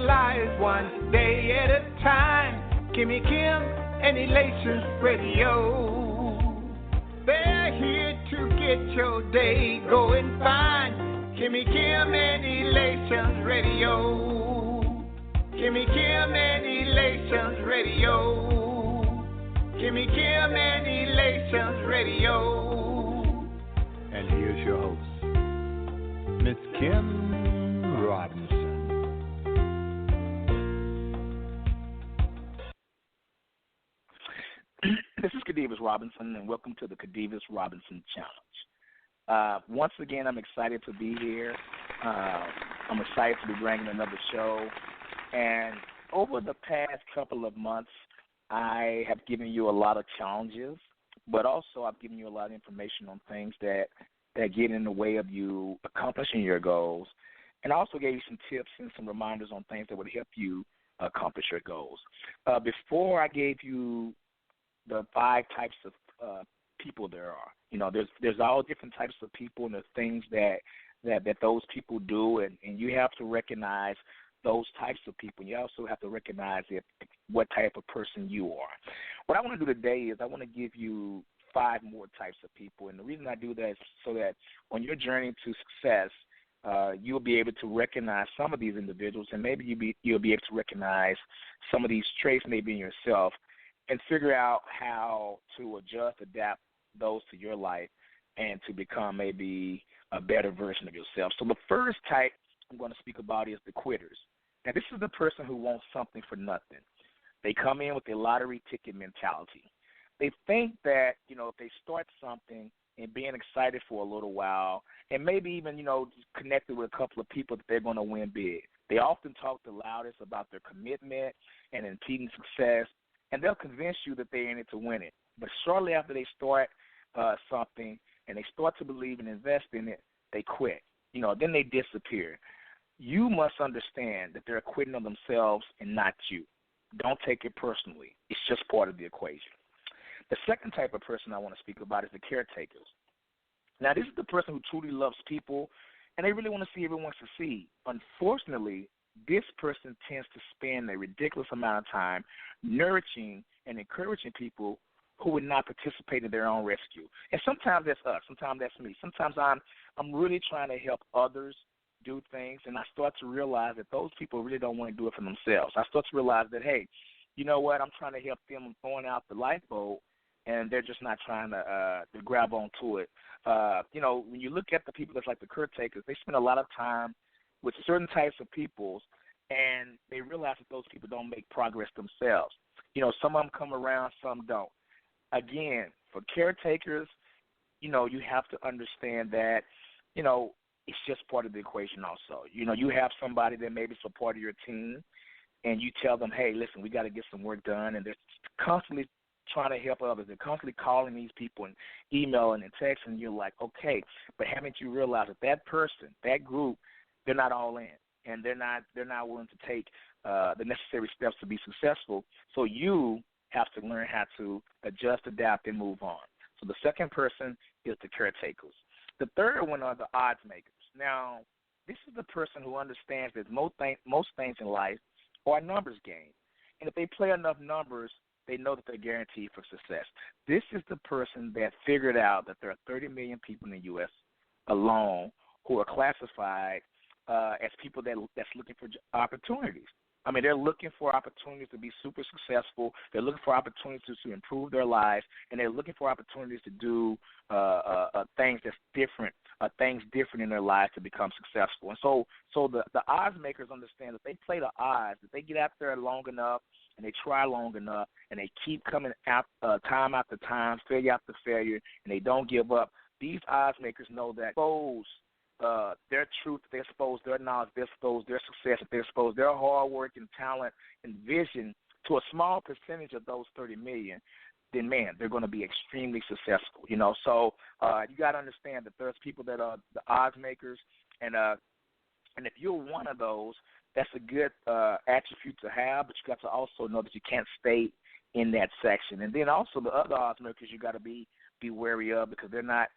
lives one day at a time. Kimmy Kim and Elations Radio. They're here to get your day going fine. Kimmy Kim and Elations Radio. Kimmy Kim and Elations Radio. Kimmy Kim and Elations Radio. And here's your host, Miss Kim Robinson. This is Khadevis Robinson, and welcome to the Khadevis Robinson Challenge. Once again, I'm excited to be here. I'm excited to be bringing another show. And over the past couple of months, I have given you a lot of challenges, but also I've given you a lot of information on things that get in the way of you accomplishing your goals. And I also gave you some tips and some reminders on things that would help you accomplish your goals. Before I gave you the 5 types of people there are. You know, there's all different types of people, and there's things that those people do, and you have to recognize those types of people. You also have to recognize what type of person you are. What I want to do today is I want to give you 5 more types of people, and the reason I do that is so that on your journey to success, you'll be able to recognize some of these individuals, and maybe you'll be able to recognize some of these traits maybe in yourself, and figure out how to adjust, adapt those to your life, and to become maybe a better version of yourself. So the first type I'm going to speak about is the quitters. Now, this is the person who wants something for nothing. They come in with a lottery ticket mentality. They think that, you know, if they start something and being excited for a little while, and maybe even, you know, connected with a couple of people, that they're going to win big. They often talk the loudest about their commitment and impeding success, and they'll convince you that they're in it to win it. But shortly after they start something and they start to believe and invest in it, they quit. You know, then they disappear. You must understand that they're quitting on themselves and not you. Don't take it personally. It's just part of the equation. The second type of person I want to speak about is the caretakers. Now, this is the person who truly loves people, and they really want to see everyone succeed. Unfortunately, this person tends to spend a ridiculous amount of time nourishing and encouraging people who would not participate in their own rescue. And sometimes that's us. Sometimes that's me. Sometimes I'm really trying to help others do things, and I start to realize that those people really don't want to do it for themselves. I start to realize that, hey, you know what, I'm trying to help them. I'm throwing out the lifeboat, and they're just not trying to grab onto it. You know, when you look at the people that's like the caretakers, they spend a lot of time with certain types of people, and they realize that those people don't make progress themselves. You know, some of them come around, some don't. Again, for caretakers, you know, you have to understand that, you know, it's just part of the equation also. You know, you have somebody that maybe is a part of your team, and you tell them, hey, listen, we got to get some work done, and they're constantly trying to help others. They're constantly calling these people and emailing and texting, and you're like, okay, but haven't you realized that that person, that group, they're not all in, and they're not willing to take the necessary steps to be successful. So you have to learn how to adjust, adapt, and move on. So the second person is the caretakers. The third one are the odds makers. Now, this is the person who understands that most things in life are a numbers game. And if they play enough numbers, they know that they're guaranteed for success. This is the person that figured out that there are 30 million people in the U.S. alone who are classified as people that's looking for opportunities. I mean, they're looking for opportunities to be super successful. They're looking for opportunities to improve their lives, and they're looking for opportunities to do things that's different, things different in their lives to become successful. And so the odds makers understand that they play the odds, that they get out there long enough and they try long enough, and they keep coming out time after time, failure after failure, and they don't give up. These odds makers know that their truth, they expose their knowledge, they expose their success, they expose their hard work and talent and vision to a small percentage of those 30 million, then, man, they're going to be extremely successful, you know. So you got to understand that there's people that are the odds makers, and if you're one of those, that's a good attribute to have, but you got to also know that you can't stay in that section. And then also the other odds makers you got to be wary of, because they're not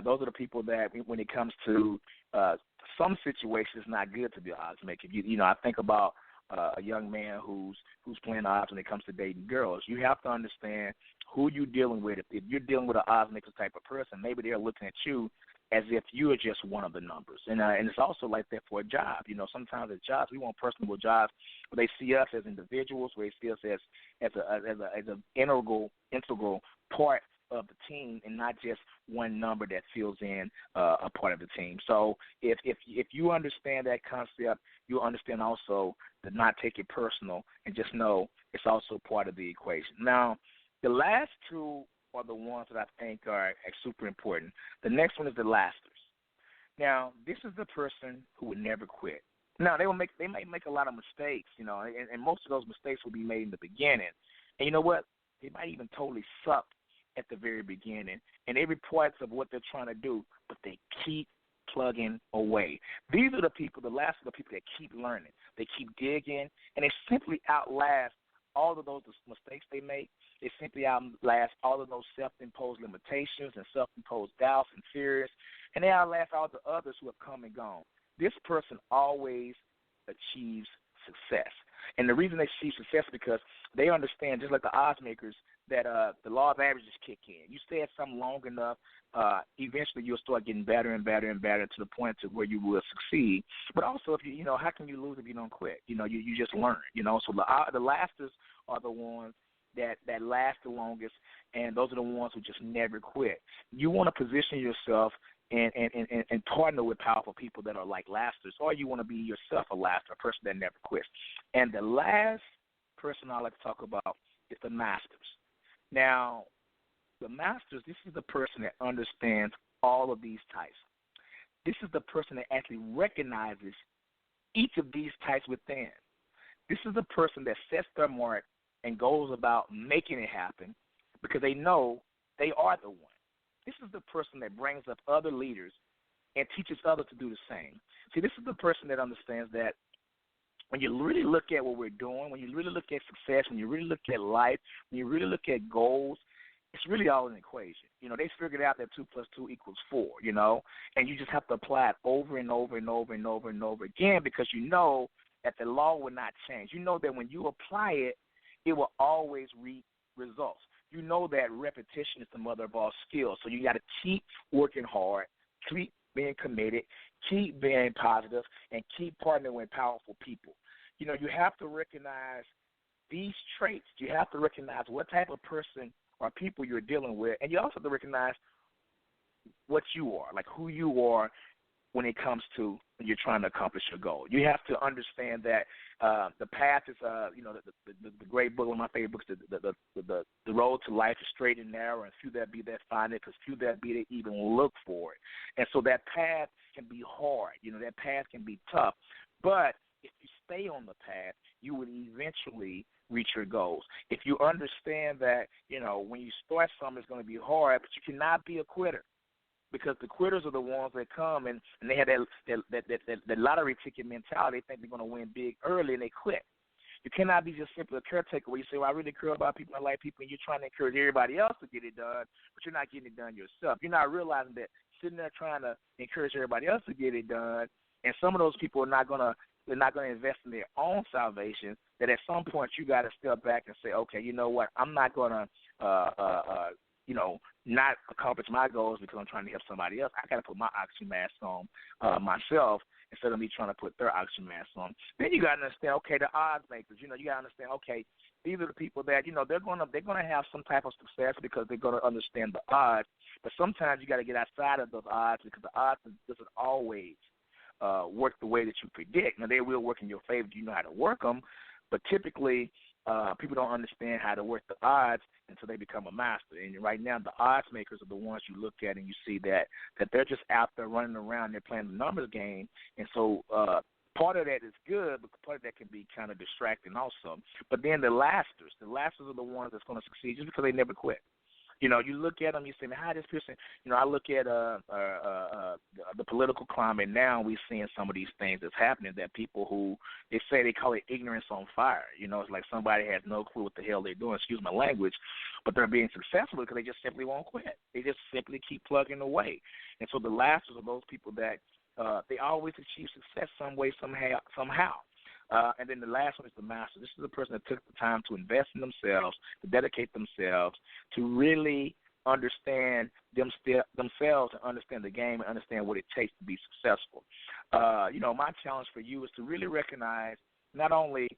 those are the people that when it comes to some situations, it's not good to be an odds maker. You know, I think about a young man who's playing odds when it comes to dating girls. You have to understand who you're dealing with. If you're dealing with an odds maker type of person, maybe they're looking at you as if you are just one of the numbers. And it's also like that for a job. You know, sometimes at jobs, we want personable jobs where they see us as individuals, where they see us as an integral part of the team and not just one number that fills in a part of the team. So if you understand that concept, you'll understand also to not take it personal and just know it's also part of the equation. Now, the last two are the ones that I think are super important. The next one is the lasters. Now, this is the person who would never quit. Now, they might make a lot of mistakes, you know, and most of those mistakes will be made in the beginning. And you know what? They might even totally suck at the very beginning and every part of what they're trying to do, but they keep plugging away. These are the people, the last of the people that keep learning. They keep digging, and they simply outlast all of those mistakes they make. They simply outlast all of those self-imposed limitations and self-imposed doubts and fears, and they outlast all the others who have come and gone. This person always achieves success. And the reason they achieve success is because they understand, just like the odds makers, that the law of averages kick in. You stay at something long enough, eventually you'll start getting better and better and better to the point to where you will succeed. But also, if you know, how can you lose if you don't quit? You know, you just learn. You know, so the lasters are the ones that last the longest, and those are the ones who just never quit. You want to position yourself and partner with powerful people that are like lasters, or you want to be yourself a laster, a person that never quits. And the last person I like to talk about is the masters. Now, the masters, this is the person that understands all of these types. This is the person that actually recognizes each of these types within. This is the person that sets their mark and goes about making it happen because they know they are the one. This is the person that brings up other leaders and teaches others to do the same. See, this is the person that understands that when you really look at what we're doing, when you really look at success, when you really look at life, when you really look at goals, it's really all an equation. You know, they figured out that 2 + 2 = 4, you know, and you just have to apply it over and over and over and over and over again because you know that the law will not change. You know that when you apply it, it will always reap results. You know that repetition is the mother of all skills, so you got to keep working hard, keep being committed, keep being positive, and keep partnering with powerful people. You know, you have to recognize these traits. You have to recognize what type of person or people you're dealing with, and you also have to recognize what you are, like who you are when it comes to when you're trying to accomplish your goal. You have to understand that the path is, you know, the great book, one of my favorite books, the road to life is straight and narrow, and few that be that find it, because few that be that even look for it. And so that path can be hard. You know, that path can be tough. But if you stay on the path, you will eventually reach your goals. If you understand that, you know, when you start something, it's going to be hard, but you cannot be a quitter. Because the quitters are the ones that come and they have that lottery ticket mentality. They think they're going to win big early and they quit. You cannot be just simply a caretaker where you say, well, I really care about people, I like people, and you're trying to encourage everybody else to get it done, but you're not getting it done yourself. You're not realizing that sitting there trying to encourage everybody else to get it done, and some of those people are not going to invest in their own salvation, that at some point you got to step back and say, okay, you know what, I'm not going to you know, not accomplish my goals because I'm trying to help somebody else. I got to put my oxygen mask on myself instead of me trying to put their oxygen mask on. Then you got to understand, okay, the odds makers. You know, you got to understand, okay, these are the people that, you know, they're gonna have some type of success because they're going to understand the odds. But sometimes you got to get outside of those odds because the odds doesn't always work the way that you predict. Now, they will work in your favor if you know how to work them, but typically people don't understand how to work the odds until they become a master. And right now, the odds makers are the ones you look at and you see that they're just out there running around. They're playing the numbers game. And so part of that is good, but part of that can be kind of distracting also. But then the lasters are the ones that's going to succeed just because they never quit. You know, you look at them, you say, man, how this person, you know, I look at the political climate now, we're seeing some of these things that's happening that people who, they call it ignorance on fire. You know, it's like somebody has no clue what the hell they're doing, excuse my language, but they're being successful because they just simply won't quit. They just simply keep plugging away. And so the lasters are those people that they always achieve success some way, somehow. And then the last one is the master. This is the person that took the time to invest in themselves, to dedicate themselves, to really understand themselves and understand the game and understand what it takes to be successful. My challenge for you is to really recognize not only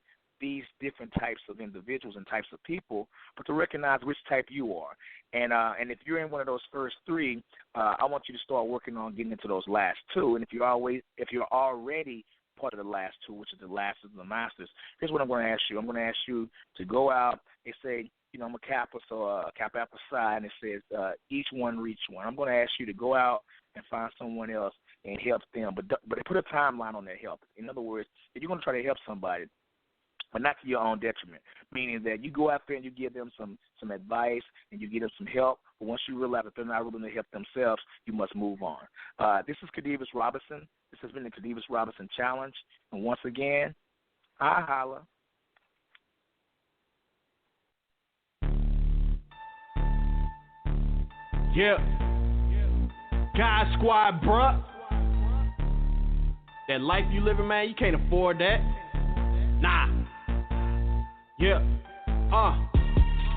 these different types of individuals and types of people, but to recognize which type you are. And if you're in one of those first three, I want you to start working on getting into those last two. And if you're already part of the last two, which is the last of the masters, here's what I'm going to ask you. I'm going to ask you to go out and say, I'm a Kappa, so a Kappa Alpha Psi, and it says each one reach one. I'm going to ask you to go out and find someone else and help them, but put a timeline on that help. In other words, if you're going to try to help somebody, but not to your own detriment, meaning that you go out there and you give them some advice and you give them some help, but once you realize that they're not able to help themselves, you must move on. This is Khadevis Robinson. This has been the Khadevis Robinson Challenge. And once again, I holla. Yeah. God Squad, bruh. That life you living, man, you can't afford that. Nah. Yeah.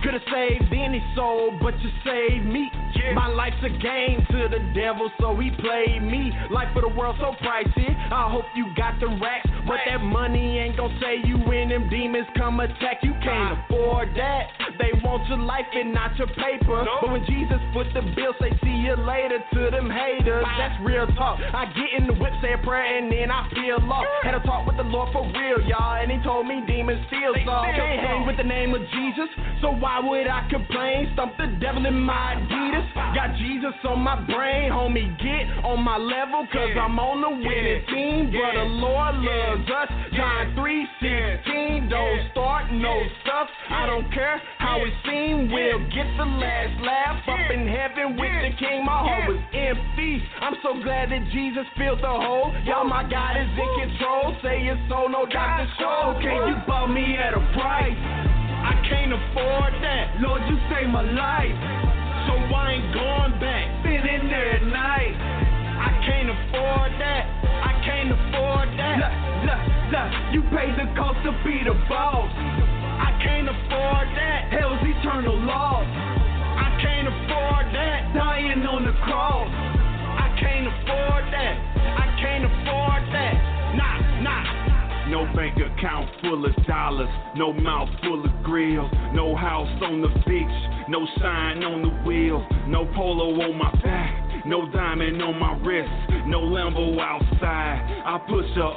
Could've saved any soul, but you saved me. Yeah. My life's a game to the devil, so he played me. Life for the world so pricey, I hope you got the racks. But that money ain't gon' save you when them demons come attack. You can't afford that. They want your life and not your paper. Nope. But when Jesus put the bill, say see you later to them haters. That's real talk. I get in the whip, say a prayer, and then I feel lost. Had a talk with the Lord for real, y'all, and he told me demons still soft. Can't hang with the name of Jesus, so why would I complain? Stump the devil in my Adidas. Got Jesus on my brain, homie, get on my level, cause I'm on the winning team. But the Lord loves us. John 3:16, don't start no stuff. I don't care how it seems, we'll get the last laugh. Up in heaven with the king, my heart was empty. I'm so glad that Jesus filled the hole. Y'all, my God is in control. Say your soul, no Dr. Show. Can you bought me at a price? I can't afford that. Lord, you saved my life, so I ain't going back. Been in there at night. I can't afford that. I can't afford that. Look, you paid the cost to be the boss. I can't afford that. Hell's eternal loss. I can't afford that. Dying on the cross. I can't afford that. I can't afford that. Nah. No bank account full of dollars, no mouth full of grills, no house on the beach, no shine on the wheels, no polo on my back, no diamond on my wrist, no Lambo outside. I push a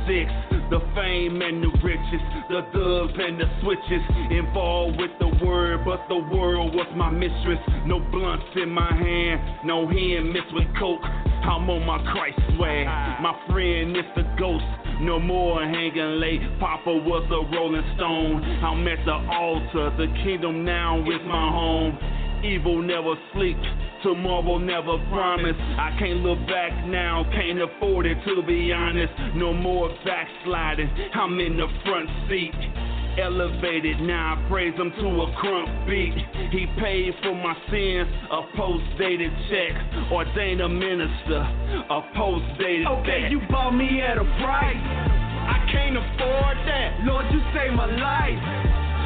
06, the fame and the riches, the dubs and the switches, involved with the word, but the world was my mistress. No blunts in my hand, no hand mixed with coke. I'm on my Christ swag. My friend is the ghost. No more hanging late. Papa was a rolling stone. I'm at the altar. The kingdom now is my home. Evil never sleep. Tomorrow never promise. I can't look back now. Can't afford it, to be honest. No more backsliding. I'm in the front seat. Elevated, now I praise him to a crunk beat. He paid for my sins, a post-dated check. Ordained a minister, a post-dated check. You bought me at a price. I can't afford that. Lord, you saved my life,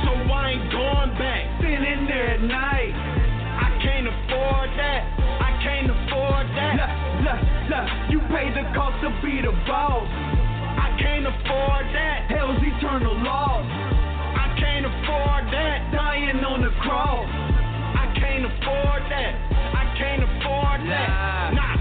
so I ain't going back. Been in there at night. I can't afford that. I can't afford that. Look, you paid the cost to be the boss. I can't afford that. Hell's eternal loss. I can't afford that. Dying on the cross. I can't afford that. I can't afford that. Nah.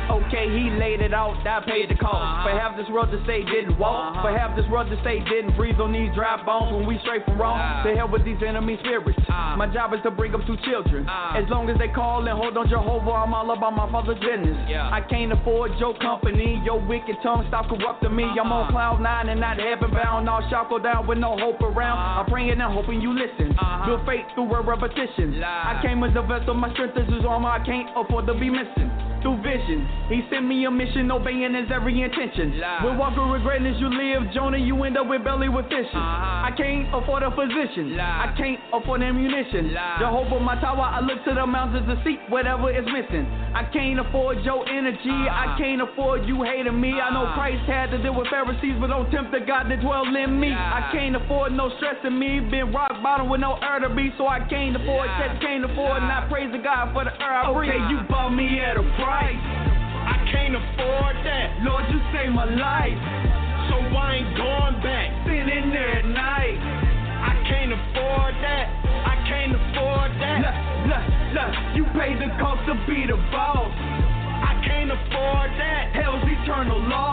Okay, he laid it out, I paid the cost. For half this world to say didn't walk. For half this world to say didn't breathe on these dry bones when we straight from wrong. To hell with these enemy spirits. My job is to bring up 2 children. As long as they call and hold on Jehovah, I'm all about my father's business. I can't afford your company. Your wicked tongue stop corrupting me. I'm on cloud 9 and not heaven bound. All shall go down with no hope around. I'm praying and hoping you listen. Build faith through a repetition. I came as a vessel, my strength is his armor. I can't afford to be missing. through vision. He sent me a mission, obeying his every intention. With walk with regret as you live, Jonah, you end up with belly with fishing. I can't afford a physician. I can't afford ammunition. Jehovah, my tower, I look to the mountains to seek whatever is missing. I can't afford your energy. I can't afford you hating me. I know Christ had to deal with Pharisees, but don't tempt the God that dwell in me. I can't afford no stress in me. Been rock bottom with no air to be, so I can't afford that. Can't afford not praising God for the air I breathe. Okay, you bought me at a price. I can't afford that. Lord, you saved my life, so I ain't going back. Sitting there at night. I can't afford that. I can't afford that. Look, you paid the cost to be the boss. I can't afford that. Hell's eternal law.